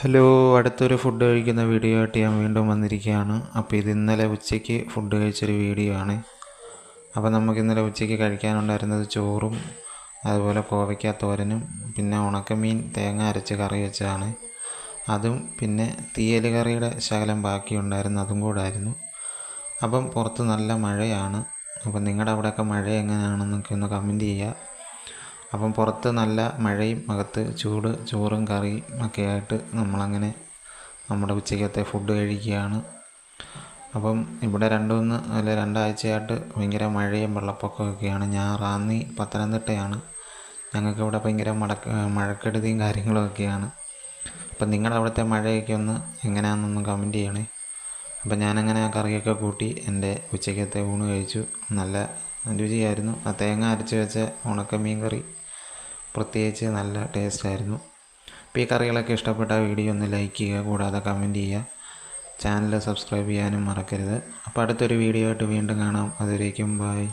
Hello, അടുത്തൊരു food കഴിക്കുന്ന video ആയിട്ട് ഞാൻ വീണ്ടും വന്നിരിക്കുകയാണ്. അപ്പോൾ ഇത് ഇന്നലെ ഉച്ചയ്ക്ക് ഫുഡ് കഴിച്ചൊരു വീഡിയോ ആണ്. അപ്പോൾ നമുക്ക് ഇന്നലെ ഉച്ചയ്ക്ക് കഴിക്കാനുണ്ടായിരുന്നത് ചോറും അതുപോലെ കോവയ്ക്ക തോരനും പിന്നെ ഉണക്കമീൻ തേങ്ങ അരച്ച് കറി വെച്ചതാണ്. അതും പിന്നെ തീയൽ കറിയുടെ ശകലം ബാക്കിയുണ്ടായിരുന്നു, അതും കൂടായിരുന്നു. അപ്പം പുറത്ത് നല്ല മഴയാണ്. അപ്പം നിങ്ങളുടെ അവിടെയൊക്കെ മഴ എങ്ങനെയാണെന്നൊക്കെ ഒന്ന് കമൻറ്റ് ചെയ്യുക. അപ്പം പുറത്ത് നല്ല മഴയും അകത്ത് ചൂട് ചോറും കറിയും ഒക്കെ ആയിട്ട് നമ്മളങ്ങനെ നമ്മുടെ ഉച്ചയ്ക്കത്തെ ഫുഡ് കഴിക്കുകയാണ്. അപ്പം ഇവിടെ രണ്ടാഴ്ചയായിട്ട് ഭയങ്കര മഴയും വെള്ളപ്പൊക്കമൊക്കെയാണ്. ഞാൻ റാന്നി പത്തനംതിട്ടയാണ്. ഞങ്ങൾക്കിവിടെ ഭയങ്കര മഴക്കെടുതിയും കാര്യങ്ങളുമൊക്കെയാണ്. അപ്പം നിങ്ങളുടെ അവിടുത്തെ മഴയൊക്കെ ഒന്ന് എങ്ങനെയാണെന്നൊന്ന് കമൻറ്റ് ചെയ്യണേ. അപ്പം ഞാനങ്ങനെ ആ കറിയൊക്കെ കൂട്ടി എൻ്റെ ഉച്ചയ്ക്കത്തെ ഊണ് കഴിച്ചു. നല്ല രുചിയായിരുന്നു. ആ തേങ്ങ അരച്ച് വെച്ച ഉണക്കമീൻ കറി പ്രത്യേകിച്ച് നല്ല ടേസ്റ്റായിരുന്നു. അപ്പോൾ ഈ കറികളൊക്കെ ഇഷ്ടപ്പെട്ട വീഡിയോ ഒന്ന് ലൈക്ക് ചെയ്യുക, കൂടാതെ കമൻറ്റ് ചെയ്യുക, ചാനൽ സബ്സ്ക്രൈബ് ചെയ്യാനും മറക്കരുത്. അപ്പോൾ അടുത്തൊരു വീഡിയോ ആയിട്ട് വീണ്ടും കാണാം. അതുവരേക്കും ബൈ.